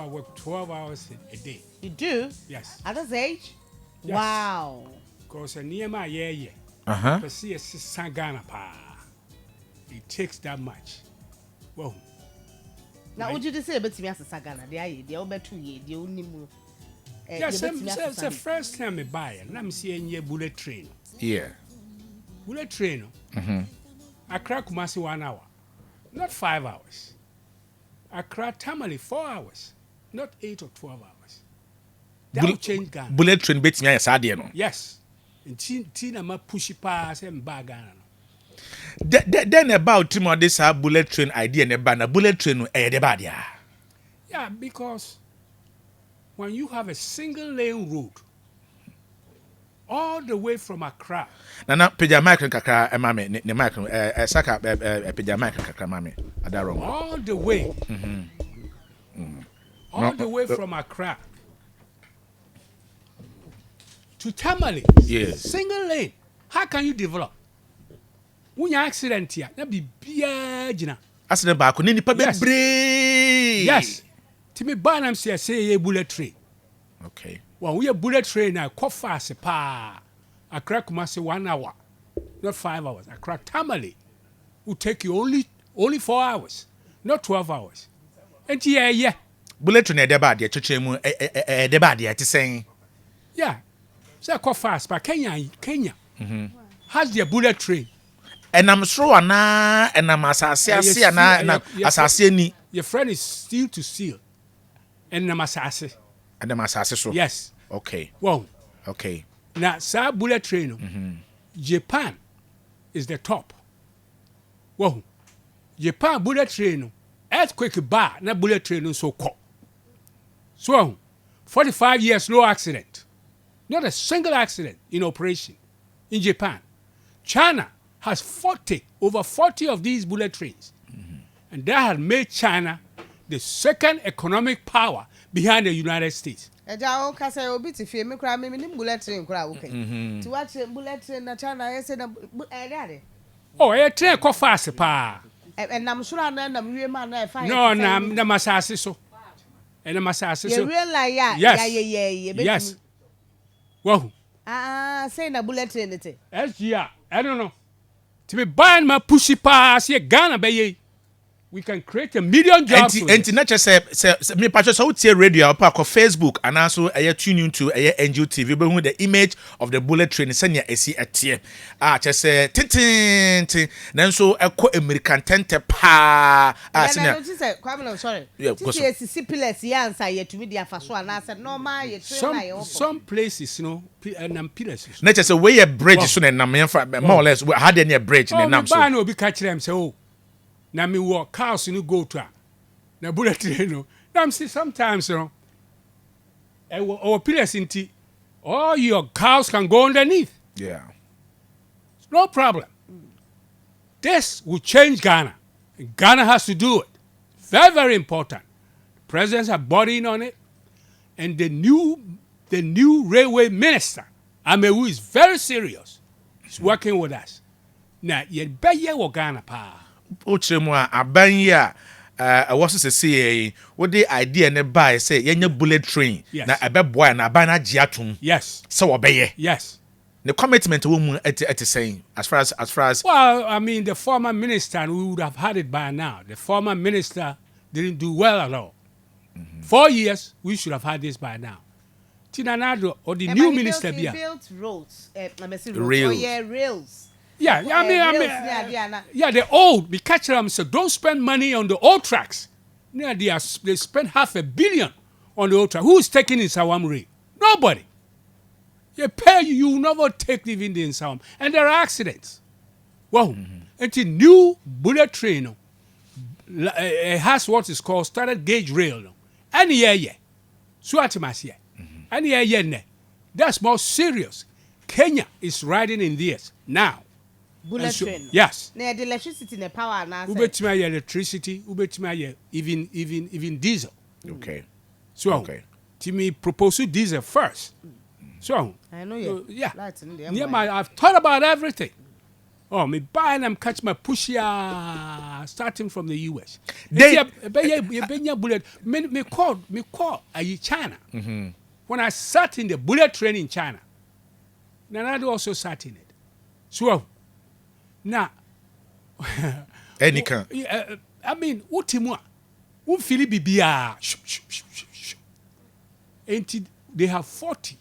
I work 12 hours a day. You do? Yes. At this age? Yes. Wow. Because a near my yeah. But see, it's Sangana pa. It takes that much. Well. Now, would you say about me as a Sagana? The over 2 years, the only move. Yes, it's the first time I buy it. I'm seeing a bullet train. Yeah. Bullet train. I crack Kumasi 1 hour, not 5 hours. I crack Tamale 4 hours, not 8 or 12 hours. That will change Ghana. Bullet train bets me as no. Yes. And Tina ma pushy pass and bagana. Then about Timo this bullet train idea and a banner bullet train the bad Yeah, because when you have a single lane road all the way from Accra. Nana peja mic kakra mame ne mic saka peja mic kakra mame adaro. All the way. All the way from Accra to Tamale. Yes. Single lane. How can you develop? When you accident here, that be biagina. Accident back ni nipa bebre. Yes. Timi banam say a bullet train. Okay. Well, we a bullet train now, quite fast, pa. Accra Kumasi 1 hour, not 5 hours. Accra Tamale will take you only 4 hours, not 12 hours. And yeah. Bullet train the bad chechemu the bad to saying. Yeah. So quite fast, but Kenya has their bullet train. And I'm sure na and I'm asase na asase ni. Your friend is steel to steel. And I'm asase. And I'm asase so. Yes. Okay. Wow. Okay. Now, sa bullet train, Japan is the top. Wow. Japan bullet train, earthquake bar, na bullet train so called. So, 45 years no accident. Not a single accident in operation in Japan. China has over 40 of these bullet trains. And that has made China the second economic power behind the United States. Eja ka say obi ti fie me kra me nim bullet train kra wo pen. Ti wa bullet train na China ye say na Oh, a train ko fast pa. And nam sure na wie ma na fa. No, na masase so. And masase so. You realize yeah. Yes. Wow. Say na bullet train it. SGR, I don't know. To be buying my pushy pass here Ghana be we can create 1 million jobs. And not just say me patch so tie radio park or Facebook and also tune into NGO TV but with the image of the bullet train senya esi atie. Just say tin then so American tente pa senya. Kwame sorry. This is CPLS answer ye to me the afaso and I said normal ye train some places and pillars. Not just a way a bridge so na more or less had any bridge in nam so. Ba no bi catch them say oh na me walk cars no go to na bullet train no na see sometimes our pillars inti all your cars can go underneath. Yeah, no problem. This will change Ghana. And Ghana has to do it. Very, very important. Presidents are bodying on it, and the new railway minister Amewu is very serious. He's working with us. Now you better work Ghana pa. Ochemu abanya was to say what the idea ne buy say yenye bullet train na ebeboa na abana giatum. Yes. So obeye. Yes. The commitment woman at saying as far as well, I mean the former minister we would have had it by now. The former minister didn't do well at all. 4 years we should have had this by now. Tinanado or the new minister he built roads. Rails. Rails. Yeah, I mean, the old, we catch them, so don't spend money on the old tracks. Yeah, they spend $500 million on the old track. Who's taking in Sawam Ray? Nobody. You pay, you never take even the Sawam. And there are accidents. Well, it's a new bullet train. It has what is called standard gauge rail. And yeah. Suatimas, and yeah. That's more serious. Kenya is riding in this now. Bullet train. Yes. Now the electricity and the power now. Ubetima electricity, ubetima even diesel. Okay. So okay. Timi propose diesel first. So I know you. yeah. I've thought about everything. Oh, me buy and I'm catch my pusher starting from the US. They bullet. Me call China. When I sat in the bullet train in China, Nanado also sat in it. So now, any can. I mean, Utimwa, Fili Bibia. They have 40.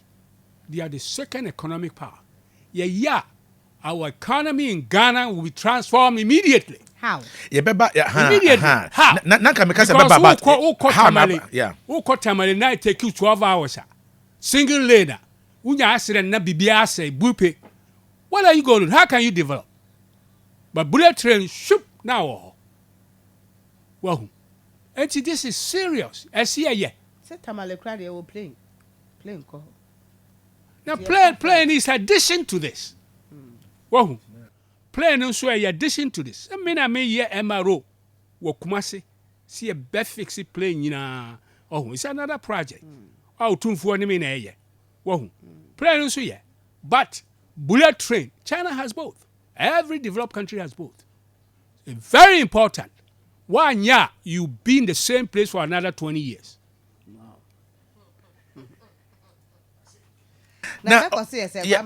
They are the second economic power. Yeah. Our economy in Ghana will be transformed immediately. How? Immediately. How? Because who caught Tamale night take you 12 hours. Single lane. Unya accident na bibia say bupe. What are you going to do? How can you develop? But bullet train shoop now. Well, and this is serious. I see a yeah. Say Tamale crowd they will playing call. Now playing is addition to this. Well, playing also in addition to this. I mean, yeah, MRO, Kumasi, see a best fix playing, it's another project. Oh, two for me, yeah. Well, playing also, yeah. But bullet train, China has both. Every developed country has both. It's very important. 1 year, you be in the same place for another 20 years. Now,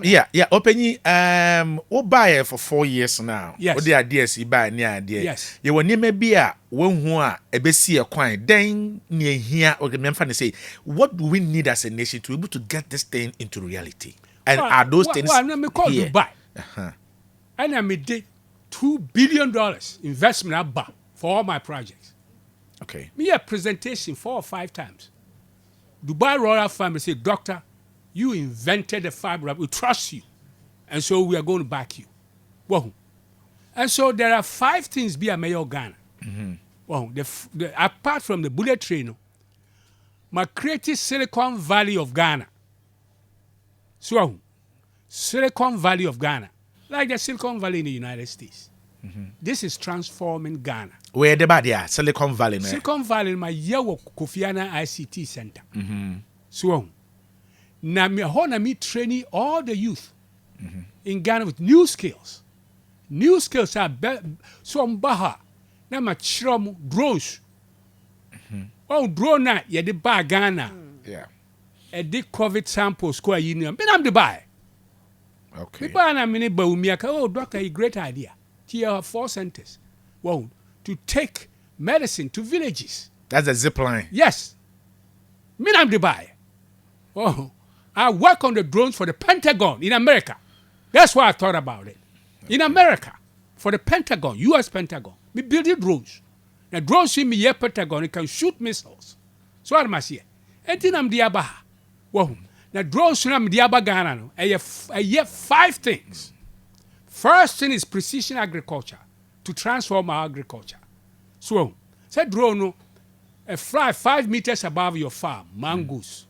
yeah. Open we buy it for 4 years now. Yes. What the ideas you buy near idea. Yes. You will never be a one who are a besi a coin. Then near here, or the say, what do we need as a nation to be able to get this thing into reality? And are those things? Well, let me call here? Dubai. And I made $2 billion investment above for all my projects. Okay. Me a presentation 4 or 5 times. Dubai Royal Family say, Doctor, you invented the fiber. We trust you. And so we are going to back you. Well, and so there are 5 things be a mayor Ghana. Well, apart from the bullet train, my creative Silicon Valley of Ghana. So, Silicon Valley of Ghana, like the Silicon Valley in the United States. This is transforming Ghana. Where the bad Silicon Valley. Silicon Valley, my Yawo Kofiana ICT Center. So, now me training all the youth in Ghana with new skills. New skills are so baha. Now my chrom drones. Oh, drone na ye de buy Ghana. Yeah. A big COVID samples square union. But I'm the buy. Okay. The buy na mini baumiaka. Oh, doctor, a great idea. Here are 4 centers. Well, to take medicine to villages. That's a zip line. Yes. Me I'm the buy. Oh, I work on the drones for the Pentagon in America. That's why I thought about it. Okay. In America, for the Pentagon, U.S. Pentagon, we build drones. Now drones see me here Pentagon, it can shoot missiles. So what am I saying? And then I'm the abaha. Well, now drones I'm the abagana. I have 5 things. First thing is precision agriculture to transform our agriculture. So, say drone fly 5 meters above your farm, mangoes.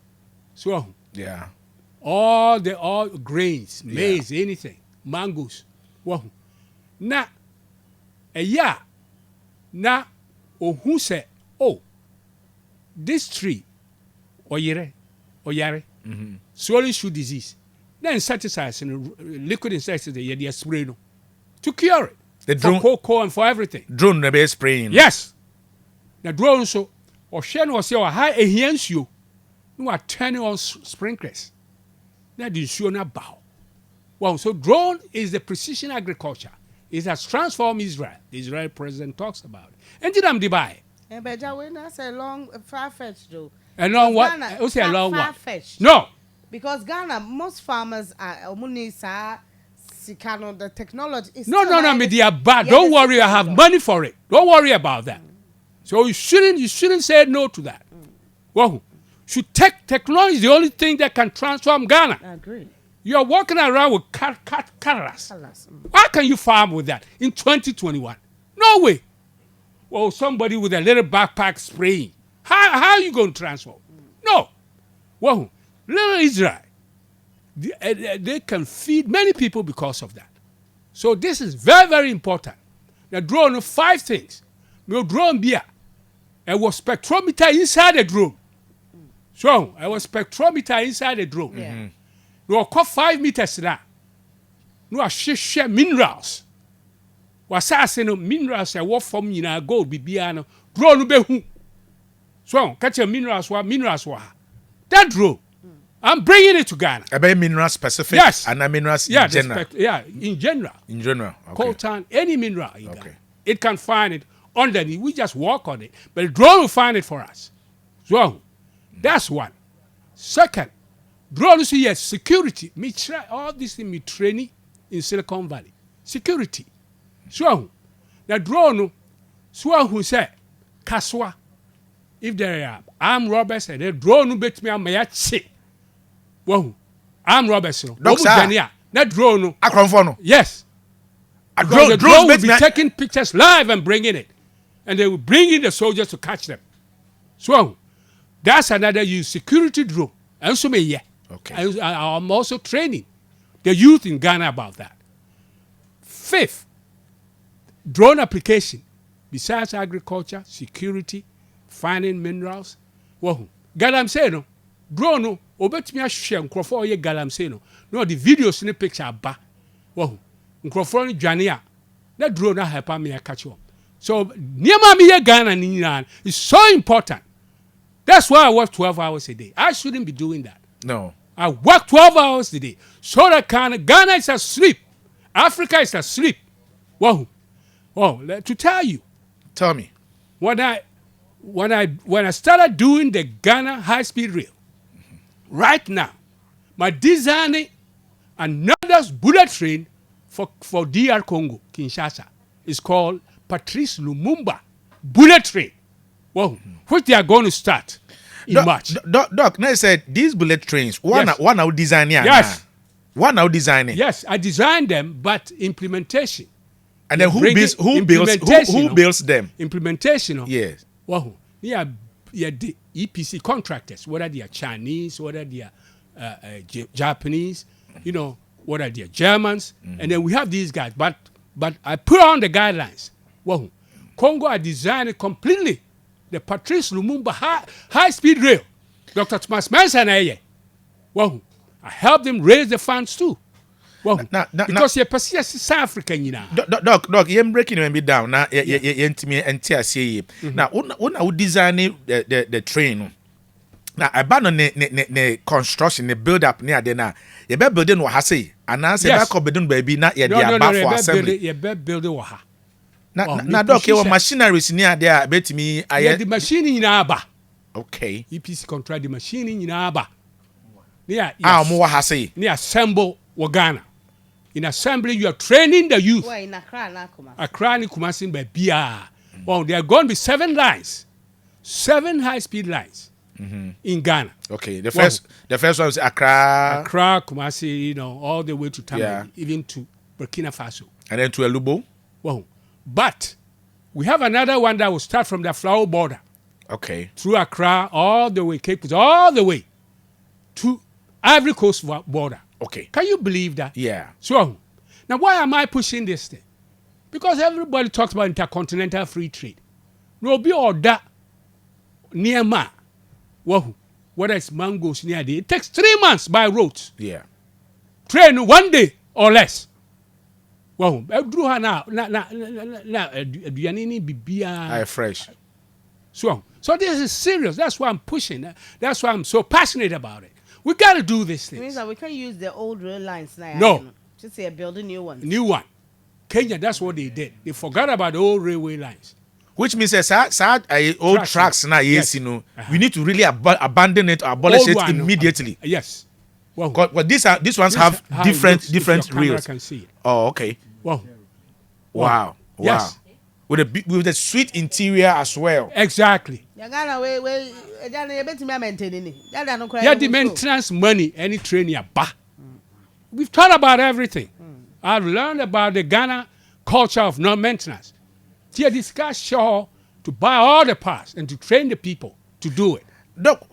So, yeah, all grains, maize, anything, mangoes. Well, now, now, who say, oh, this tree, oyare, slowly shoot disease. Then insecticides and liquid insecticides they spray no to cure it. The drone, for cocoa and for everything. Drone never spraying. Yes. The drone so or Shen was your high against you. You are turning on sprinklers. That is sure not bow. Well, so drone is the precision agriculture. It has transformed Israel. The Israeli president talks about it. And did I'm Dubai. But that's a long far-fetched though. A long what? I say a long one. Far-fetched. No. Because Ghana, most farmers are the technology is no, media bad. Don't worry, I have money for it. Don't worry about that. So you shouldn't say no to that. Well, should technology is the only thing that can transform Ghana. I agree. You are walking around with caras. Why can you farm with that in 2021? No way. Well, somebody with a little backpack spraying. How are you going to transform? No. Well, little Israel, they can feed many people because of that. So this is very, very important. The drone, 5 things. No drone beer. There was spectrometer inside the drone. So there was spectrometer inside the drone. Yeah. No, 5 meters now. No, share minerals. wasase no minerals a wo from nyina gold bibia no drone no behu so catch a minerals wa that drone I'm bringing it to Ghana. About mineral specific? Yes. And minerals in general? In general. In general, okay. Coltan, any mineral in Ghana. It can find it underneath. We just walk on it. But the drone will find it for us. So, that's one. Second, drone is yes, security. Me try all this in me training in Silicon Valley. Security. So, the drone, so who say, Kaswa, if there are armed robbers and the drone will bet me on my shit. Well, I'm Robertson. That drone. Yes. The drone will be taking pictures live and bringing it. And they will bring in the soldiers to catch them. So, that's another use. Security drone. And so, yeah. Okay. I'm also training the youth in Ghana about that. Fifth, drone application. Besides agriculture, security, finding minerals. Well, God, I'm saying, no. Drone, no. Obetumi ahwe nkrofo ye galamsey no the videos ni picture ba wo nkrofo ni dwane a na drone na help me catch up so niema me ye Ghana ni nyina is so important. That's why I work 12 hours a day. I shouldn't be doing that. No, I work 12 hours a day so that Ghana is asleep, Africa is asleep. Wow, to tell me when I started doing the Ghana high-speed rail. Right now, my designing another bullet train for DR Congo, Kinshasa, is called Patrice Lumumba bullet train. Well, which they are going to start in March. Doc, now I said these bullet trains, one now designing. Yes. One now designing. Yes, I designed them, but implementation. And then who builds them? Implementation. Yes. Well, the EPC contractors, whether they are Chinese, whether they are Japanese, whether they are Germans, and then we have these guys. But I put on the guidelines. Well, Congo are designed completely the Patrice Lumumba high-speed rail. Dr. Thomas Mensah and I. Well, I helped them raise the funds too. Well, because you're South Africa, Doc, you're breaking me down now. You're now, when designing the train, now I ban on the construction, the build up near there now. You better building what I say, and I say back up building baby not yet. No, assembly. You better building what. Now, Doc, your machineries near there. Bet me, the machine in Aba. Okay. EPC contract the machine in Aba. Yeah. More I say. Near assemble Ghana. In assembly, you are training the youth. In Accra, Kumasi, by BR. Well, there are going to be 7 lines, 7 high-speed lines in Ghana. Okay, the first one is Accra, Kumasi, all the way to Tamale, even to Burkina Faso, and then to Elubo. Well, but we have another one that will start from the Flower border. Okay. Through Accra, all the way Cape Coast, all the way to Ivory Coast border. Okay. Can you believe that? Yeah. So, now why am I pushing this thing? Because everybody talks about intercontinental free trade. No be all that near ma. Whether it's mangoes near there, it takes 3 months by road. Yeah. Train 1 day or less. Well, fresh. So this is serious. That's why I'm pushing. That's why I'm so passionate about it. We got to do this thing. It means that we can't use the old rail lines now. No. Just say build a new one. New one. Kenya, that's what they did. They forgot about the old railway lines. Which means old tracks now, yes, we need to really abandon it or abolish it immediately. Yes. Well, these ones have different rails. Can see it. Oh, okay. Wow. Yes. With a sweet interior as well. Exactly. The maintenance money, any train We've thought about everything. I've learned about the Ghana culture of non-maintenance. To discuss to buy all the parts and to train the people to do it. Doc,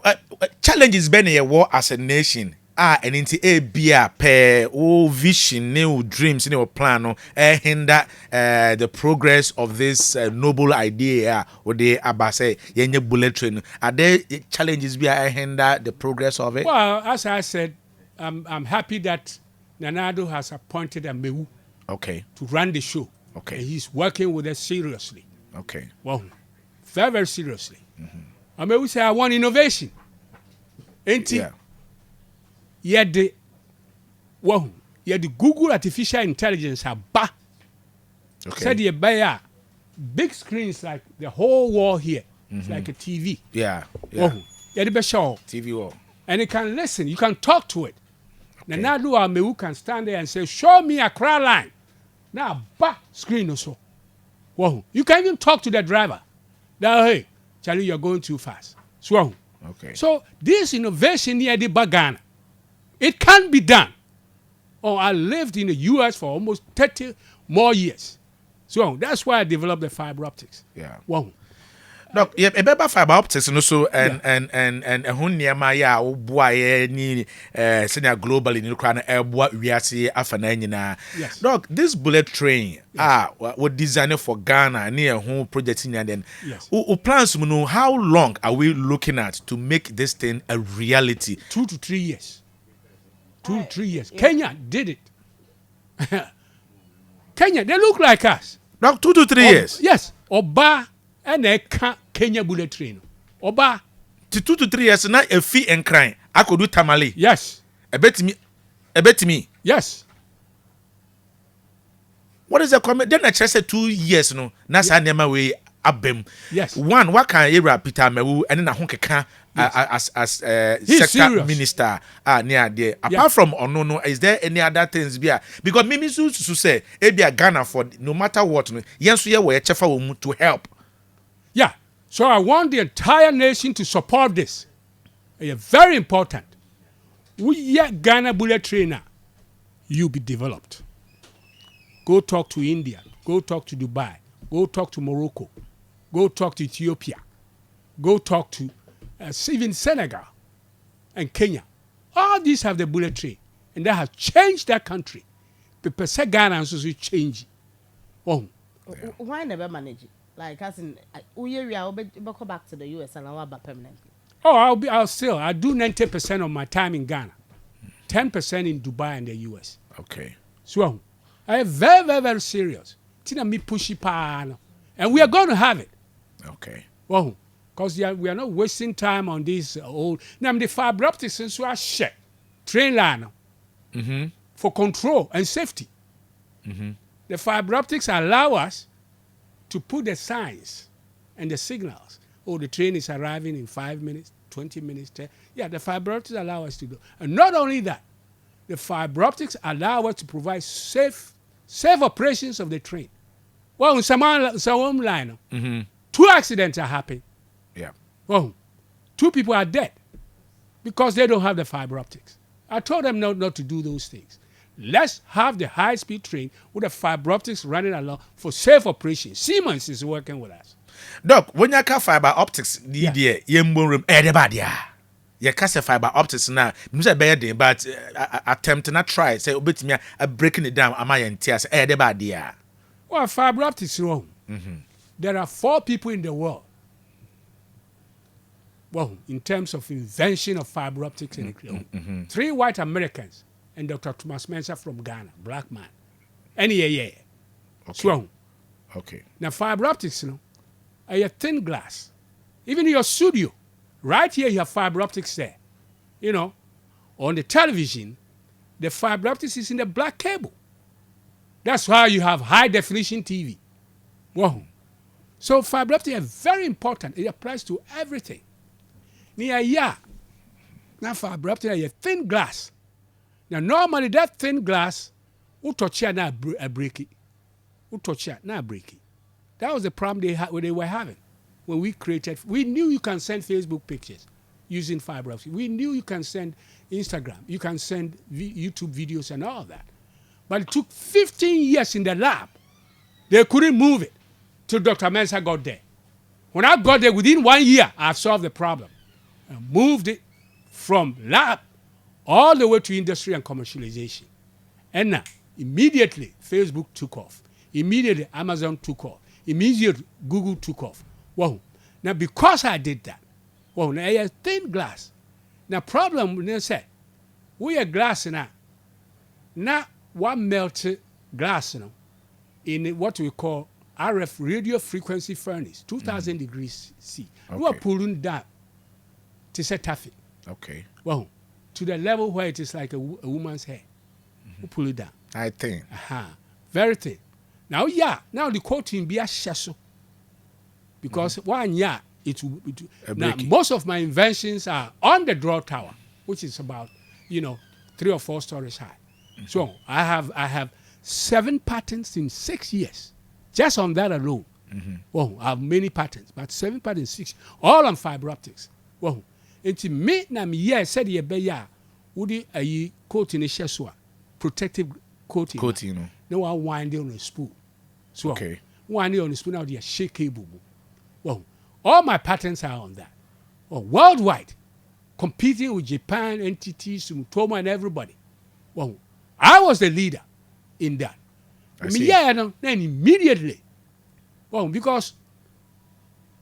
challenges been a war as a nation. And into a beer pair vision, new dreams, new plan, hinder the progress of this noble idea or the abase yenye bullet train. Are there challenges be hinder the progress of it? Well, as I said, I'm happy that Nanado has appointed a Mewu to run the show. Okay. And he's working with us seriously. Okay. Well, very, very seriously. I mean, we say I want innovation. Ain't it? Yeah. The Google artificial intelligence have said the buyer big screens like the whole wall here. It's like a TV. Yeah. Yeah, the show. TV wall. And it can listen. You can talk to it. Now do our who can stand there and say, show me a crowd line. Now screen also. Whoa. You can even talk to the driver. Now, hey, Charlie, you're going too fast. So, okay. So this innovation near the Bagana, it can be done. Oh, I lived in the US for almost 30 more years. So that's why I developed the fiber optics. Yeah. Wow. Look, yeah, fiber optics and also and who near my boy ni senior globally in Ukraine we are see afana. Yes. Look, this bullet train what designed for Ghana near home project in then. Yes. Who plans to know how long are we looking at to make this thing a reality? 2 to 3 years. 2 to 3 years. Kenya did it. Kenya, they look like us. Now 2 to 3 years. Yes. Oba and they can't Kenya bullet train. Oba. 2 to 3 years now a fee and crying. I could do tamale. Yes. A bet me. Yes. What is the comment? Then I just said 2 years no. Nasa nema way abem. Yes. One, what can you Peter Mewu and then a honka as sector serious. minister near there. Apart from no, is there any other things be because Mimi to say Ebia Ghana for no matter what yes we are chefa to help. Yeah. So I want the entire nation to support this. It's very important. We Ghana bullet trainer, you be developed. Go talk to India. Go talk to Dubai. Go talk to Morocco. Go talk to Ethiopia. Go talk to even Senegal and Kenya. All these have the bullet train. And that has changed that country. People say Ghana and so change. Oh. Why never manage it? Like, as in, we will go back to the US and I'll be permanently. Oh, I'll do 90% of my time in Ghana. 10% in Dubai and the US. Okay. So, I am very, very, very serious. Tina me pushy pan. And we are going to have it. Okay. Well, because we are not wasting time on this old. Now, the fiber optics is so shit. Train line for control and safety. The fiber optics allow us to put the signs and the signals. Oh, the train is arriving in 5 minutes, 20 minutes, 10. Yeah, the fiber optics allow us to do. And not only that, the fiber optics allow us to provide safe operations of the train. Well, in some line, 2 accidents are happening. Yeah. Well, 2 people are dead because they don't have the fiber optics. I told them not to do those things. Let's have the high-speed train with the fiber optics running along for safe operation. Siemens is working with us. Doc, when you have fiber optics, you can say fiber optics now. You say bad, but attempt not try. Say, "Obet me, breaking it down." Am I in tears? Well, fiber optics wrong. There are 4 people in the world. Well, in terms of invention of fiber optics, 3 white Americans and Dr. Thomas Mensah from Ghana, black man. Okay. So, okay. Now, fiber optics, a thin glass. Even in your studio, right here, you have fiber optics there. On the television, the fiber optics is in the black cable. That's why you have high definition TV. Wow. So fiber optics is very important. It applies to everything. Now fiber optics is a thin glass. Now normally that thin glass, who touch it now break it. Who touch it now break it. That was the problem they were having when we created. We knew you can send Facebook pictures using fiber optics. We knew you can send Instagram. You can send YouTube videos and all that. But it took 15 years in the lab. They couldn't move it till Dr. Mensah got there. When I got there, within 1 year, I solved the problem. I moved it from lab all the way to industry and commercialization. And now, immediately, Facebook took off. Immediately, Amazon took off. Immediately, Google took off. Wow. Now, because I did that, now I have thin glass. Now, problem, they said, we are glass now. Now, one melted glass, in what we call RF, radio frequency furnace, 2,000 degrees C. We are pulling that to set taffy. Okay. Well, to the level where it is like a woman's hair. We pull it down. I think. Very thin. Now the coating be a shasso. Because it will now most of my inventions are on the draw tower, which is about 3 or 4 stories high. So I have 7 patents in 6 years, just on that alone. Well, I have many patents, but 7 patents, 6, all on fiber optics. Well, it's me na me said ye be ya, would a coating a shasso, protective coating. Coating, no one winding on a spool. So winding on a spool now they shake cable. Well, all my patents are on that. Well, worldwide, competing with Japan, entities, Sumitomo, and everybody. Well, I was the leader in that. Then immediately, well, because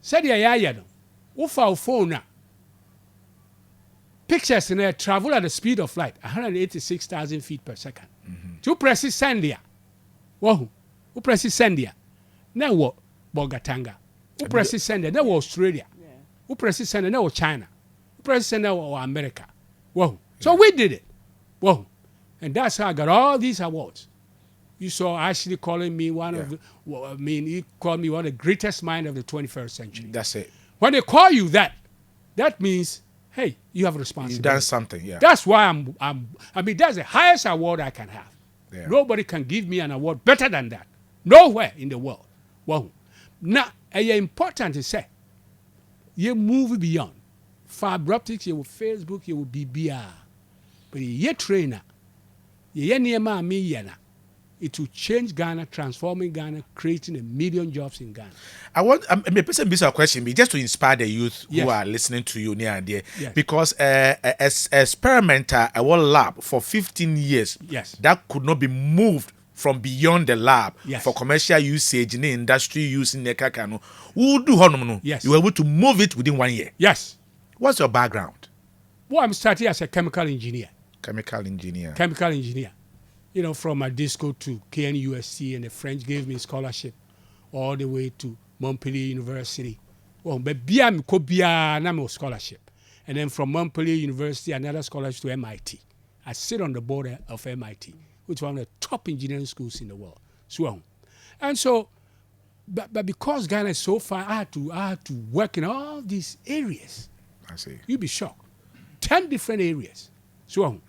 said our phone now, pictures in air travel at the speed of light, 186,000 feet per second. To press it send there. Well, who press it send there? Now what? Bogatanga. Who press it send there? Now Australia. Who press it send there? Now China. Who press it send there? America. Well, so we did it. Well, and that's how I got all these awards. You saw Ashley calling me one of the, he called me one of the greatest minds of the 21st century. That's it. When they call you that means, hey, you have a responsibility. You've done something, yeah. That's why that's the highest award I can have. Yeah. Nobody can give me an award better than that. Nowhere in the world. Well, now, it's important to say, you move beyond. Fiber optics, you will Facebook, you will BBR. But you trainer, you it will change Ghana, transforming Ghana, creating 1 million jobs in Ghana. I want a person be a question, just to inspire the youth who are listening to you near and there. Yes. Because as experimenter, a whole lab for 15 years, that could not be moved from beyond the lab for commercial usage in the industry using the kakano. Who do honomo? Yes. You were able to move it within 1 year. Yes. What's your background? Well, I'm starting as a chemical engineer. Chemical engineer. From a disco to KNUST, and the French gave me scholarship all the way to Montpellier University. Well, but BIA scholarship. And then from Montpellier University, another scholarship to MIT. I sit on the board of MIT, which is one of the top engineering schools in the world. And so, but because Ghana is so far, I had to work in all these areas. I see. You'd be shocked. 10 different areas.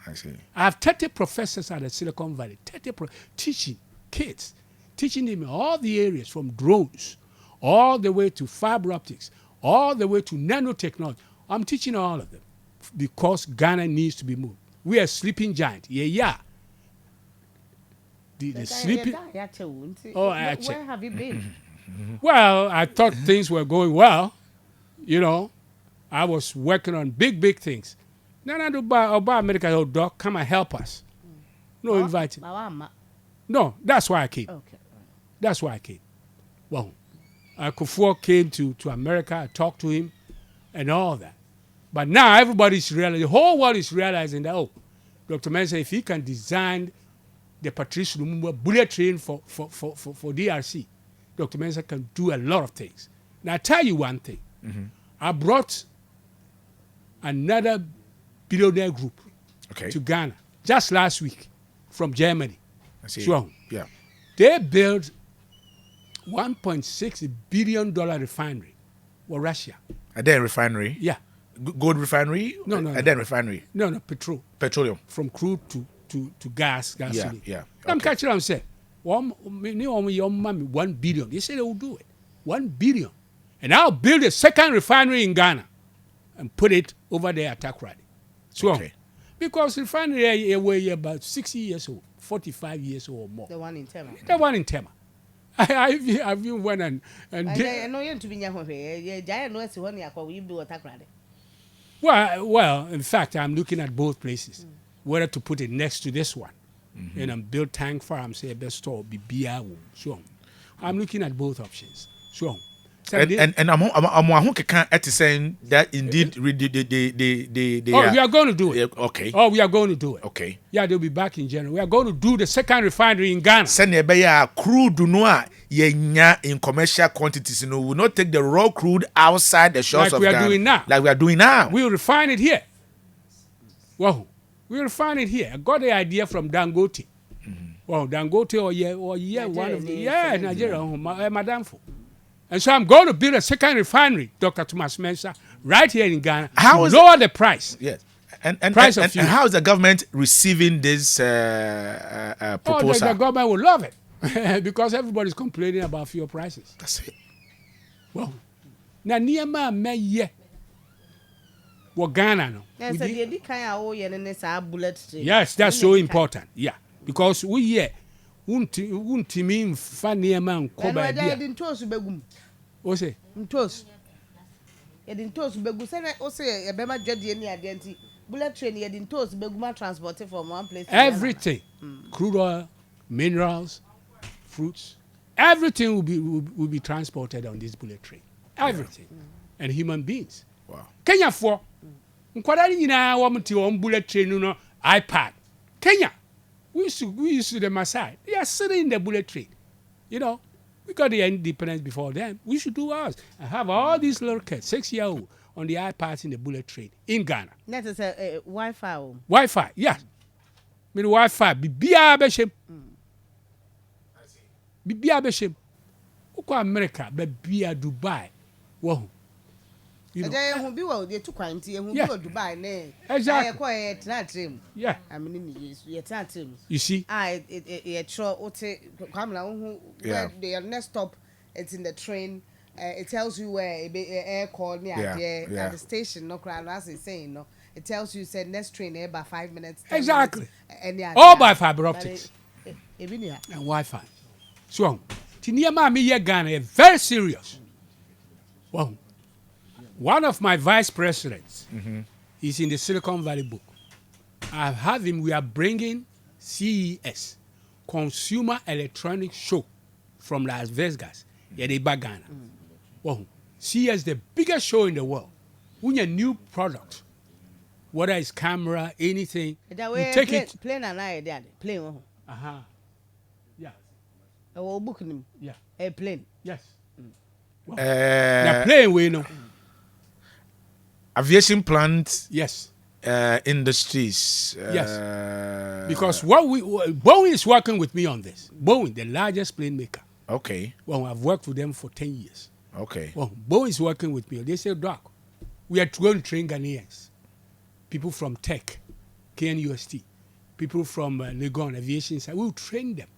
I see. I have 30 professors at the Silicon Valley, teaching kids, teaching them all the areas from drones, all the way to fiber optics, all the way to nanotechnology. I'm teaching all of them because Ghana needs to be moved. We are a sleeping giant. The sleeping. Where have you been? Well, I thought things were going well. I was working on big things. Oba America, doc, come and help us. No, invite him. No, that's why I came. Okay. That's why I came. Well, Kufuor came to America, I talked to him, and all that. But now everybody's realizing, the whole world is realizing that, Dr. Mensah, if he can design the Patrice Lumumba bullet train for DRC, Dr. Mensah can do a lot of things. Now, I'll tell you one thing. I brought another billionaire group to Ghana just last week from Germany. I see. Yeah. They built $1.6 billion refinery for Russia. A then refinery? Yeah. Gold refinery? No. A then refinery? No, Petroleum. From crude to gasoline. Yeah. I'm catching them say, 1 billion. They say they will do it. 1 billion. And I'll build a second refinery in Ghana and put it over there at Takoradi. Because refinery weigh about 60 years old, 45 years old or more. The one in Tema. I've even went and I know you to be giant noise when you do a Takoradi. Well, in fact, I'm looking at both places, whether to put it next to this one, and build tank farms, say best store be beer. So I'm looking at both options. So And I'm saying that indeed they we are going to do it. Okay. Oh, we are going to do it. Okay. Yeah, they'll be back in January. We are going to do the second refinery in Ghana. Send crude in commercial quantities. We'll not take the raw crude outside the shores of Ghana. Like we are doing now. We'll refine it here. Well, we'll refine it here. I got the idea from Dangote. Well, Dangote one of the Nigeria, Madam. And so I'm going to build a second refinery, Dr. Thomas Mensah, right here in Ghana. How is lower the price? Yes. And how is the government receiving this proposal? The government will love it because everybody's complaining about fuel prices. That's it. Well, now Niama me Ghana no. Yes, that's so important. Yeah, because we here won't mean funny amount. What's it? Ntos. Yedin ntos begu say o say e be ma dwade ni ade bullet train yedin ntos begu ma transport from one place to everything. Crude oil, minerals, fruits, everything will be transported on this bullet train. Everything. And human beings. Wow. Kenya for nkwada nyina wo mti on bullet train no iPad. Kenya. We used to them aside. They are sitting in the bullet train. You know. We got the independence before them. We should do ours. I have all these little kids, 6-year-old, on the iPads in the bullet train in Ghana. That is a Wi-Fi. Wi-Fi, yeah. I mean Wi-Fi. Bibia beshem. Bibia beshem. Uko America, bibia Dubai. Wow. You know. They took Dubai ne. Exactly. Yeah. I mean, you see? They are next stop. It's in the train. It tells you where air call near at the station. No crowd as it's saying no. It tells you said next train there by 5 minutes. Exactly. Minutes, all by fiber optics and Wi-Fi. So, Tiniama me Ghana very serious. Wow. One of my vice presidents is in the Silicon Valley book. I have him. We are bringing CES, Consumer Electronics Show, from Las Vegas, Ghana. Well, CES the biggest show in the world. When a new product, whether it's camera, anything, you take it. Plane and I did plane. Yeah. I will book him. Yeah. A plane. Yes. Well, the plane we know. Aviation plant, yes. Industries, yes. Because Boeing is working with me on this. Boeing, the largest plane maker. Okay. Well, I've worked with them for 10 years. Okay. Well, Boeing is working with me. They say, Doc, we are going to train Ghanaians, people from Tech, KNUST, people from Legon Aviation Side. We'll train them.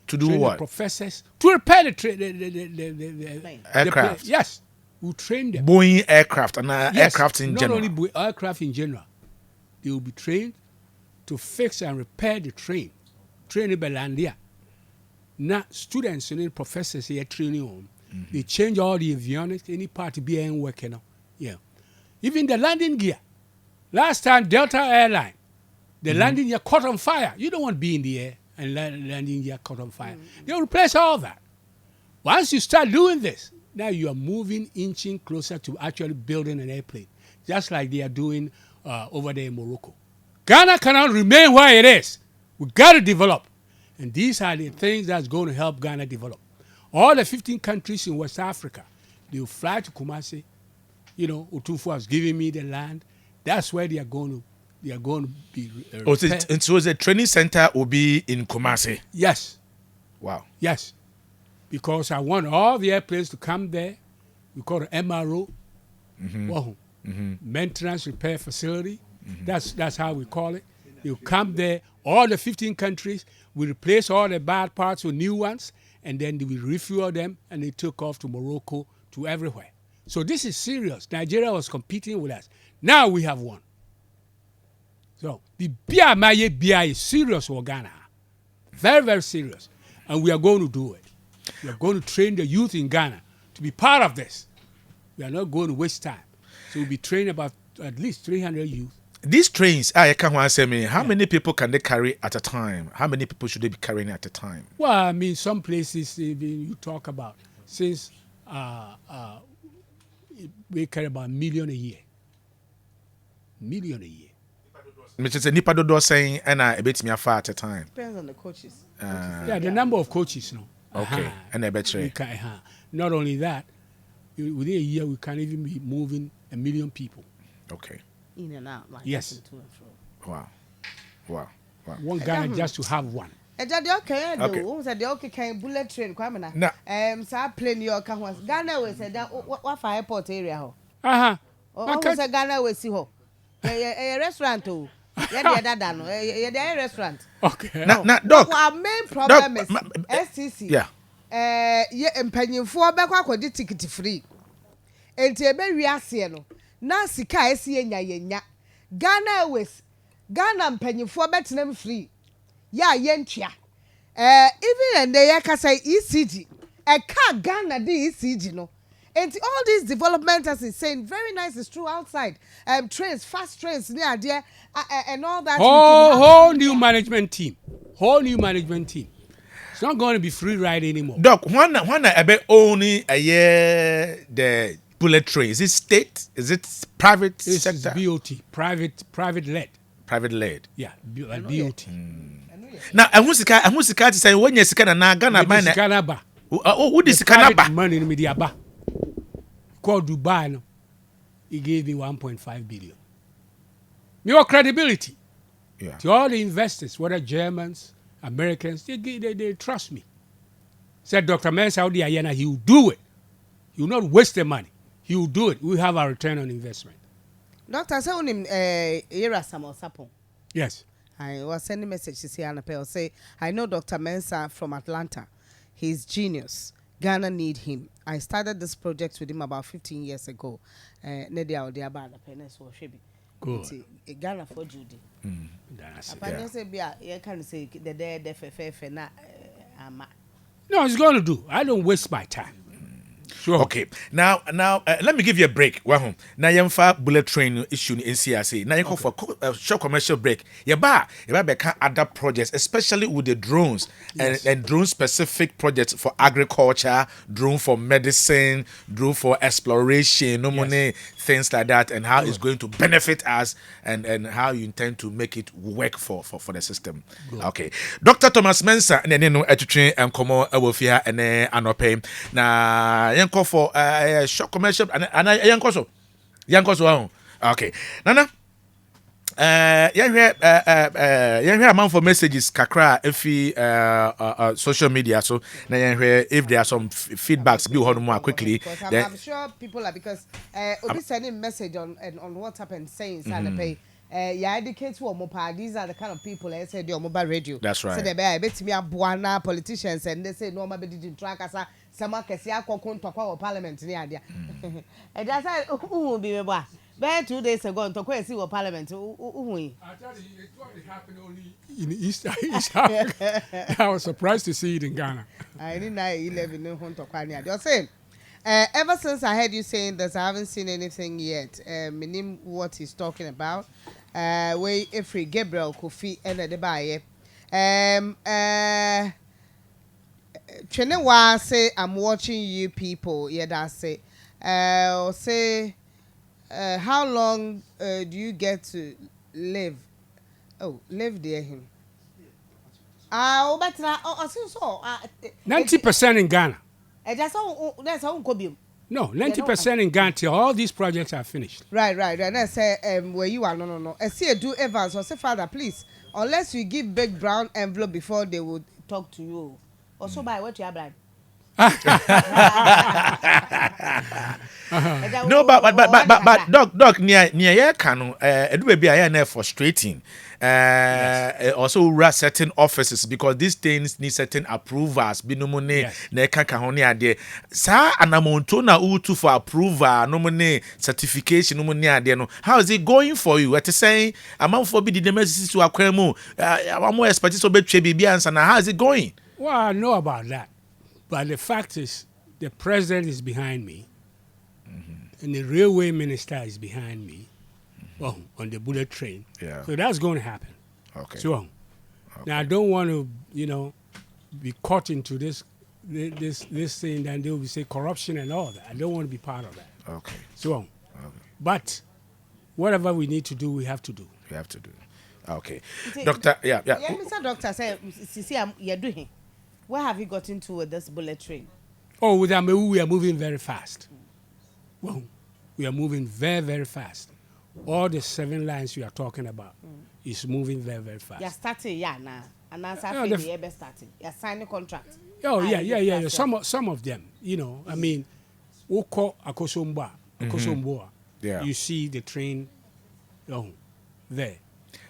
To do what? Professors to repair the aircraft. Yes. We'll train them. Boeing aircraft and aircraft in general. Not only aircraft in general. They will be trained to fix and repair the train. Training by Landia. Now, students and professors here training on. They change all the avionics, any part to be working on. Yeah. Even the landing gear. Last time, Delta Airline, the landing gear caught on fire. You don't want to be in the air and landing gear caught on fire. They'll replace all that. Once you start doing this, now you are inching closer to actually building an airplane, just like they are doing over there in Morocco. Ghana cannot remain where it is. We got to develop. And these are the things that's going to help Ghana develop. All the 15 countries in West Africa, they will fly to Kumasi. You know, Otunfu has given me the land. That's where they are going to be. And so the training center will be in Kumasi? Yes. Wow. Yes. Because I want all the airplanes to come there. We call it MRO, maintenance repair facility. That's how we call it. They'll come there. All the 15 countries, we replace all the bad parts with new ones, and then we refuel them, and they took off to Morocco, to everywhere. So this is serious. Nigeria was competing with us. Now we have one. So the BIA is serious for Ghana. Very, very serious. And we are going to do it. We are going to train the youth in Ghana to be part of this. We are not going to waste time. So we'll be training about at least 300 youth. These trains, how many people can they carry at a time? How many people should they be carrying at a time? Well, I mean, some places even you talk about, since we care about $1 million a year. $1 million a year. Mr. Say nipa dodo saying and I bet me afar at a time. Depends on the coaches. Yeah, the number of coaches, no. Okay, and I bet you. Not only that, within a year we can even be moving 1 million people. Okay. In and out, like yes. To and fro. Wow. One Ghana just to have one. Okay. Who said the okay can bullet train kwamena? No. So plane your can once. Ghana we said that what for airport area ho. Who said Ghana we see ho. A restaurant oh. Yeah, dada no. Yeah, restaurant. Okay. Now, doc. Our main problem is STC. Yeah. Yeah, mpanyinfo be kwa kwodi ticket free. Enti ebe wiase no. Na sika esi enya. Ghana mpanyinfo betenam free. Yeah, yentua. Even and they can say ECG. A car Ghana the ECG no. And all these development as is saying very nice is true outside. Trains, fast trains near there and all that. Whole new management team. It's not going to be free ride anymore. Doc, one I bet only a year the bullet train. Is it state? Is it private sector? BOT, private led. Private led. Yeah, BOT. Now, I want to say when you're Ghana Ghana ba. Who is Ghana money in media ba. Called Dubai no. He gave me 1.5 billion. Your credibility. Yeah. To all the investors, whether Germans, Americans, they trust me. Said Dr. Mensah, he will do it. He will not waste the money. He will do it. We have our return on investment. Doctor, say on him era Samuel Sapon. Yes. I was sending messages here and I say, I know Dr. Mensah from Atlanta. He's genius. Ghana need him. I started this project with him about 15 years ago. Good. Ghana for Judy. No, it's going to do. I don't waste my time. Sure. Okay. Now, let me give you a break. Now, you're bullet train issue in CRC. Now, you go for a short commercial break. You can other projects, especially with the drones and drone specific projects for agriculture, drone for medicine, drone for exploration, money, things like that, and how it's going to benefit us and how you intend to make it work for the system. Good. Okay. Dr. Thomas Mensah, and then train and come on and anope. Now, for short commercial and yanko okay nana amount for messages kakra if social media so na if there are some feedbacks be hold more quickly then I'm sure people are because obi sending message on WhatsApp and saying pay educate these are the kind of people I said your mobile radio. That's right. So they bet me a politicians and they say no maybe didn't track as some kesia kokon to parliament near there. And that's who be about 2 days ago and to see what parliament. I tell you, it only happened only in East Africa. I was surprised to see it in Ghana. I didn't 11 no home to Kwanya. You're saying ever since I heard you saying this, I haven't seen anything yet. Meaning what he's talking about. Where Efree Gabriel Kofi and the buyer. Chenewa say I'm watching you people. Yeah, that's it. Say how long do you get to live? Oh, live there him. But now, I see so. 90% in Ghana. That's all Kobium. No, 90% in Ghana till all these projects are finished. Right. And I say, where you are, no. I see a do Evans or say, Father, please, unless you give big brown envelope before they would talk to you. Also, by what you are blind. No, but doc near here can it will be a frustrating. Also certain offices because these things need certain approvals. Binomone ne kanka honi ade. Sa anamonto na utu for approval, no money certification, no money ade no. How is it going for you? What saying amount for be the message to akwemu. I'm more expertise so be bibi and how is it going? Well, I know about that. But the fact is, the president is behind me, and the railway minister is behind me, on the bullet train. Yeah. So that's going to happen. Okay. So, now I don't want to, be caught into this this thing, then they will say corruption and all that. I don't want to be part of that. Okay. So, but whatever we need to do, we have to do. We have to do. Okay. Doctor, yeah. Yeah, Mr. Doctor said, see, you're doing. Where have you got into with this bullet train? Oh, with Amewu, we are moving very fast. Well, we are moving very, very fast. All the 7 lines you are talking about is moving very, very fast. You're starting, now. And that's you're starting. You're signing contract. Oh, yeah. Some of them, I mean, Oko Akosomba, yeah. You see the train there.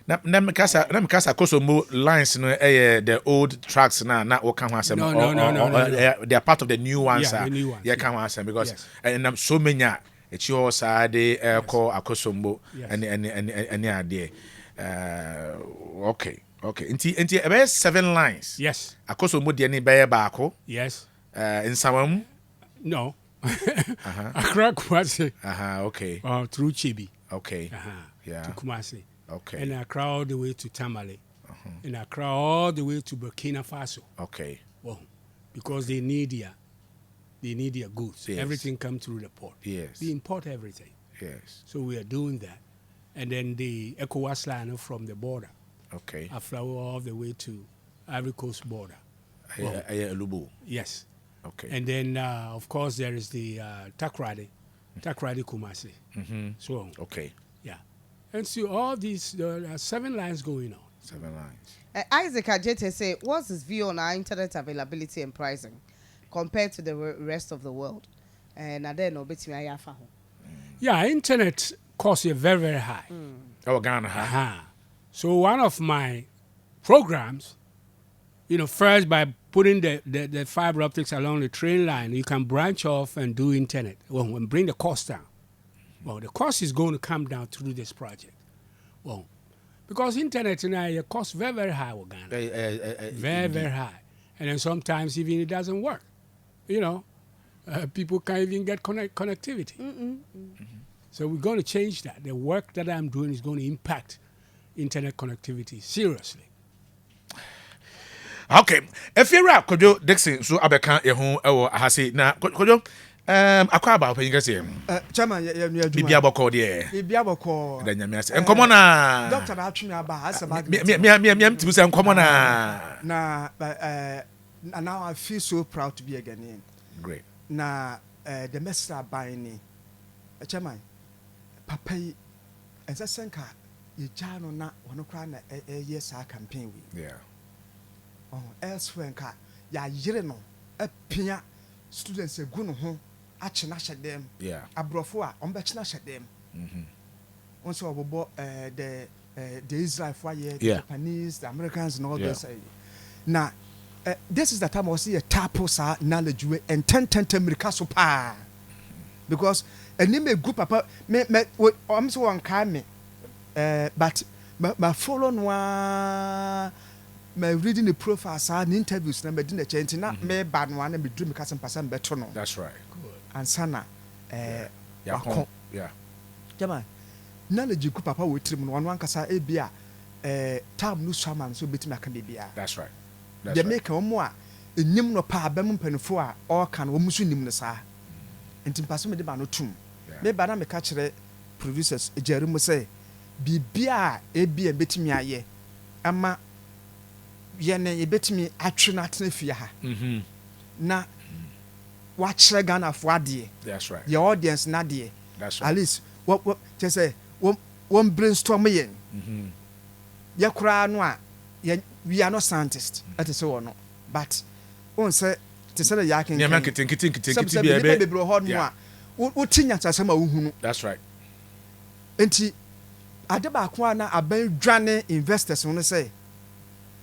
Na mekasa Kosombo lines no the old tracks na waka ho asem. No. They are part of the new ones. Yeah, the new ones. Yeah, can asem because and so many echi ho sa de call Akosombo and ade. Okay. Inti about 7 lines. Yes. Akosombo de ni be baako. Yes. In Samam? No. Accra Kumasi. Okay. Through Chibi. Okay. Yeah. To Kumasi. Okay. And Accra all the way to Tamale. And Accra all the way to Burkina Faso. Okay. Well, because they need their goods. Yes. Everything comes through the port. Yes. We import everything. Yes. So we are doing that. And then the ECOWAS line from the border. Okay. I fly all the way to Ivory Coast border. Lubu. Yes. Okay. And then, of course, there is the Takrady Kumasi. So on. Okay. Yeah. And so all these, there are 7 lines going on. 7 lines. Isaac Ajete say, what's his view on our internet availability and pricing compared to the rest of the world? And I don't know, yeah, internet costs are very, very high. Oh, Ghana. So one of my programs, first by putting the fiber optics along the train line, you can branch off and do internet. Well, and bring the cost down. Well, the cost is going to come down through this project. Well, because internet now costs very, very high with Ghana. Very, very high. And then sometimes even it doesn't work. People can't even get connectivity. So we're going to change that. The work that I'm doing is going to impact internet connectivity seriously. Okay. If you're right, Kojo Dixon, so Abeka Ehu Ewo Ahasi. Now, Kojo, Akwaba, when you get him. Chairman, Bibia Boko, dear. Bibia Boko. Then you must. And come on, Doctor Achumi Aba, as about me to say, come on. Now, I feel so proud to be a Ghanaian. Great. Now, the message buying me. Chairman, Papa, as a senka, you jano na one cry a yes, I campaign with. Yeah. Oh, elsewhere, ya yireno, a pia, students a good home, achinasha them. Yeah. A brofua, umbachinasha them. Also, we bought the Israel for the Japanese, the Americans, and all this. Now, this is the time I see a taposa knowledge and 10 Americaso pa. Because a name a group papa I'm so unkind but my follow noir my reading the profiles and interviews number didn't change not me bad one and be dream cousin person better no. That's right. Good. And sana yeah. Jama knowledge group papa with trim one kasa ebia tab no shaman so beti me can bia. That's right. They make a more nim no pa bem penfo a all can wo musu nim no sa. Enti mpaso me de ba no tum. Me ba na me ka kire producers ejarimu say bibia ebia betimi aye ama ye ne betimi atwe na tena fie ha. Na wa kire Ghana fo ade. That's right. Your audience na de. That's right. At least what just say one brainstorm yen. Ya kura no a we are not scientists. That is so no. But on say to say ya can be that's right. Enti ade ba ko na aban dwane investors no say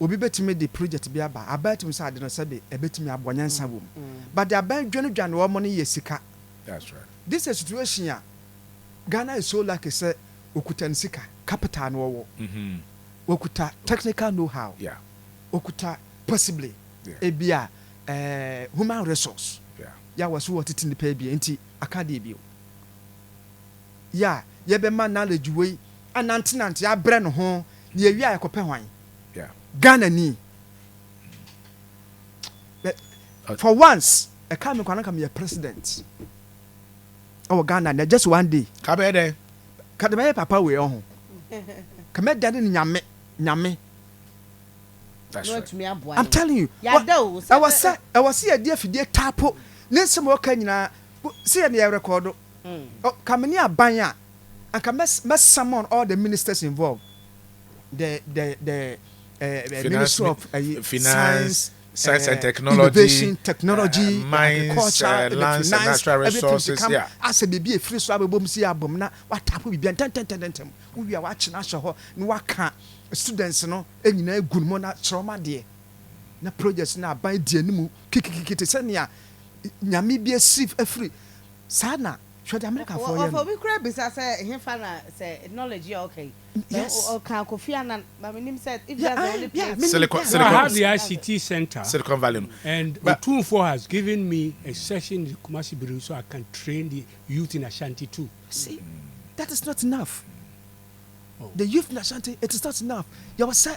obi betime the project bi aba abatim say ade no say be ebetime abonyansa wom but the aban dwane wo mo no yesika. That's right. This is a situation ya Ghana is so like say okuta nsika capital no wo okuta technical know-how okuta possibly ebia human resource ya was what it in the pay bi enti akade bi ya ye be man knowledge we anantinant ya bre no ho na ye wi akope hwan Ghana ni For once, a coming come your president. Oh, Ghana, just one day. Kabede. Kadabaya papa we on. Come daddy nyame. That's right. I'm telling you. I was see a dear for dear tapo. Nenson worker in see a record. Oh, come near Banya. And can mess summon all the ministers involved. The Ministry of Finance, Science and Technology, Innovation, Technology, Mines, Lands and Natural Resources. Yeah. I said, be a free swab boom, see a boom. Now, what type will be 10. We are watching us, no, what can't students, no, and you know, good morning, trauma, dear. Na projects now by dear Nimu, Kiki, Senia, Namibia, Sif, a free. Sana. Should America for you? For we crab is say him say knowledge okay. Yes. Or Kofi Annan, my name said if that's the only place. So I have the ICT Center. Silicon Valley. And the 2-4 has given me a session in Kumasi Biru so I can train the youth in Ashanti too. See, that is not enough. The youth in Ashanti, it is not enough. You will say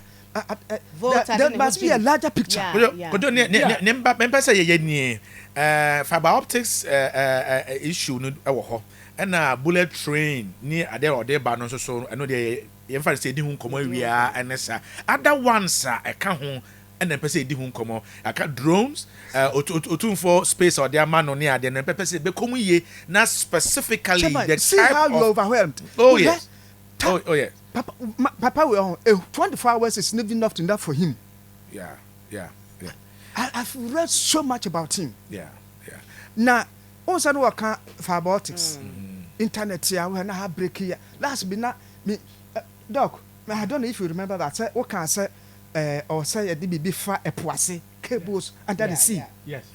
there must be a larger picture. But don't remember say fiber optics issue no ewo ho and bullet train ni ade ode ba no so I know the yemfa say di hu nkomo awia enesa other ones e ka ho and then person di hu nkomo aka drones otumfo space or their man no ni ade no person be komu ye na specifically Chama, the see type how of, you overwhelmed. Oh yes. Oh yes. Papa we on 24 hours is not enough for him. Yeah. I've read so much about him. Yeah. Now, also no work fiber optics, internet here, we have break here. Last be not me, Doc. I don't know if you remember that. Say, what can I say? Or say a DB far a poissy cables under the sea. Yes.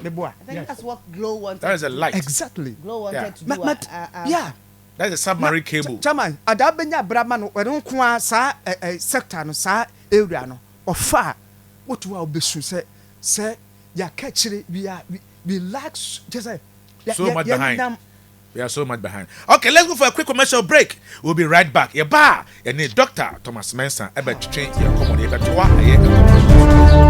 The boy. I think that's what Glow wanted. That is a light. Exactly. Glow wanted to do. Yeah. That is a submarine cable. Chairman, Adabenya Brahman, we don't qua sa a sector no sa area no or far. What will be say ya catch it we lack just say so much behind. We are so much behind. Okay, let's go for a quick commercial break. We'll be right back. Your bar, your name Dr. Thomas Mensah. Ebe train your common ebe toa.